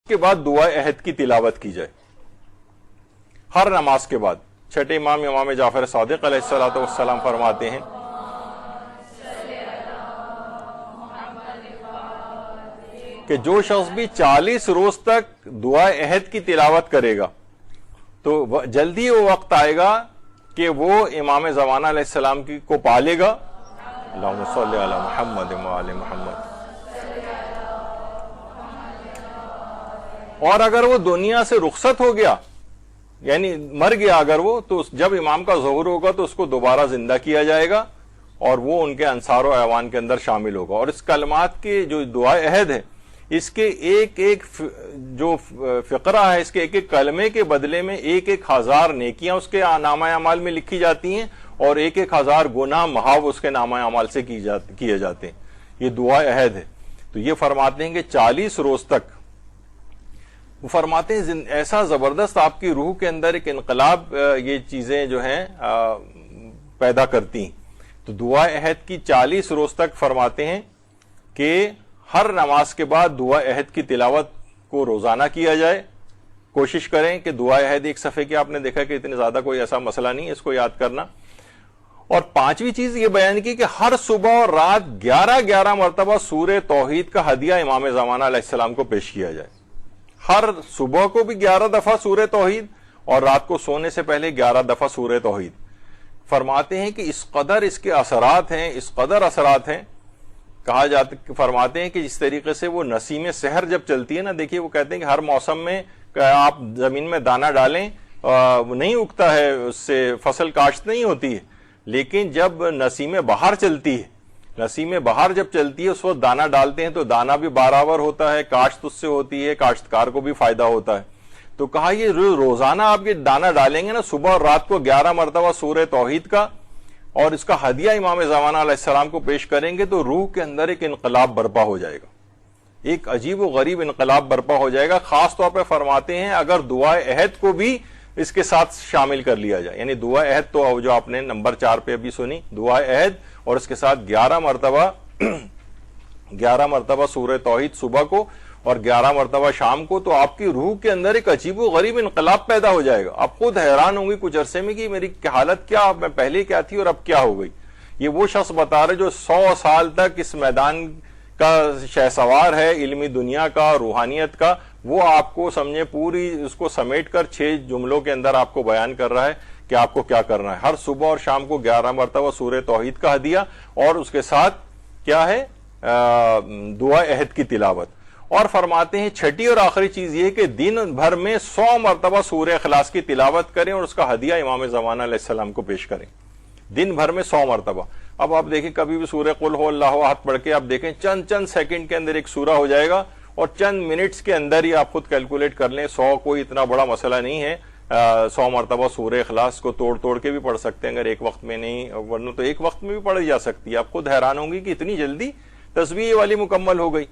کے بعد دعا عہد کی تلاوت کی جائے ہر نماز کے بعد. چھٹے امام امام جعفر صادق علیہ الصلوۃ والسلام فرماتے ہیں کہ جو شخص بھی 40 روز تک دعا عہد کی تلاوت کرے گا تو جلدی وہ وقت آئے گا کہ وہ امام زمانہ علیہ السلام کو پالے گا. اللہم صلی علی محمد وعلی محمد. اور اگر وہ دنیا سے رخصت ہو گیا یعنی مر گیا اگر وہ، تو جب امام کا ظہور ہوگا تو اس کو دوبارہ زندہ کیا جائے گا اور وہ ان کے انصار و اعوان کے اندر شامل ہوگا. اور اس کلمات کے جو دعا عہد ہے اس کے ایک ایک جو فقرہ ہے، اس کے ایک ایک کلمے کے بدلے میں 1,000 نیکیاں اس کے نامہ اعمال میں لکھی جاتی ہیں اور 1,000 گناہ محو اس کے نامہ اعمال سے کیے جاتے ہیں. یہ دعا عہد ہے. تو یہ فرماتے ہیں کہ 40 روز تک وہ فرماتے ہیں ایسا زبردست آپ کی روح کے اندر ایک انقلاب یہ چیزیں جو ہیں پیدا کرتی ہیں. تو دعا عہد کی 40 روز تک فرماتے ہیں کہ ہر نماز کے بعد دعا عہد کی تلاوت کو روزانہ کیا جائے. کوشش کریں کہ دعا عہد ایک صفحے کی، آپ نے دیکھا کہ اتنے زیادہ کوئی ایسا مسئلہ نہیں ہے اس کو یاد کرنا. اور 5ویں چیز یہ بیان کی کہ ہر صبح اور رات 11 مرتبہ سورہ توحید کا ہدیہ امام زمانہ علیہ السلام کو پیش کیا جائے. ہر صبح کو بھی 11 دفعہ سورہ توحید اور رات کو سونے سے پہلے 11 دفعہ سورہ توحید. فرماتے ہیں کہ اس قدر اس کے اثرات ہیں، اس قدر اثرات ہیں. کہا جاتا فرماتے ہیں کہ جس طریقے سے وہ نسیم سحر جب چلتی ہے نا، دیکھیے وہ کہتے ہیں کہ ہر موسم میں آپ زمین میں دانہ ڈالیں نہیں اگتا ہے، اس سے فصل کاشت نہیں ہوتی ہے، لیکن جب نسیم بہار چلتی ہے، نسیم بہار جب چلتی ہے اس وقت دانہ ڈالتے ہیں تو دانہ بھی بارآور ہوتا ہے، کاشت اس سے ہوتی ہے، کاشتکار کو بھی فائدہ ہوتا ہے. تو کہا یہ روزانہ آپ یہ دانہ ڈالیں گے نا صبح اور رات کو 11 مرتبہ سورہ توحید کا اور اس کا ہدیہ امام زمانہ علیہ السلام کو پیش کریں گے تو روح کے اندر ایک انقلاب برپا ہو جائے گا، ایک عجیب و غریب انقلاب برپا ہو جائے گا. خاص طور پہ فرماتے ہیں اگر دعا عہد کو بھی اس کے ساتھ شامل کر لیا جائے، یعنی دعا عہد تو جو آپ نے نمبر 4 پہ ابھی سنی، دعا عہد اور اس کے ساتھ 11 مرتبہ سورہ توحید صبح کو اور 11 مرتبہ شام کو، تو آپ کی روح کے اندر ایک عجیب و غریب انقلاب پیدا ہو جائے گا. آپ خود حیران ہوں گی کچھ عرصے میں کہ میری حالت کیا، میں پہلے کیا تھی اور اب کیا ہو گئی. یہ وہ شخص بتا رہے جو 100 سال تک اس میدان کا شہسوار ہے، علمی دنیا کا، روحانیت کا. وہ آپ کو سمجھے پوری اس کو سمیٹ کر 6 جملوں کے اندر آپ کو بیان کر رہا ہے کہ آپ کو کیا کرنا ہے. ہر صبح اور شام کو 11 مرتبہ سورہ توحید کا ہدیہ اور اس کے ساتھ کیا ہے، دعا عہد کی تلاوت. اور فرماتے ہیں چھٹی اور آخری چیز یہ کہ دن بھر میں 100 مرتبہ سورہ اخلاص کی تلاوت کریں اور اس کا ہدیہ امام زمانہ علیہ السلام کو پیش کریں. دن بھر میں 100 مرتبہ. اب آپ دیکھیں کبھی بھی سورہ قل ہو اللہ احد پڑھ کے آپ دیکھیں چند سیکنڈ کے اندر ایک سورہ ہو جائے گا اور چند منٹس کے اندر ہی آپ خود کیلکولیٹ کر لیں. 100 کوئی اتنا بڑا مسئلہ نہیں ہے. 100 مرتبہ سورہ اخلاص کو توڑ کے بھی پڑھ سکتے ہیں اگر ایک وقت میں نہیں، ورنہ تو ایک وقت میں بھی پڑھی جا سکتی ہے. آپ خود حیران ہوں گی کہ اتنی جلدی تسبیح والی مکمل ہو گئی.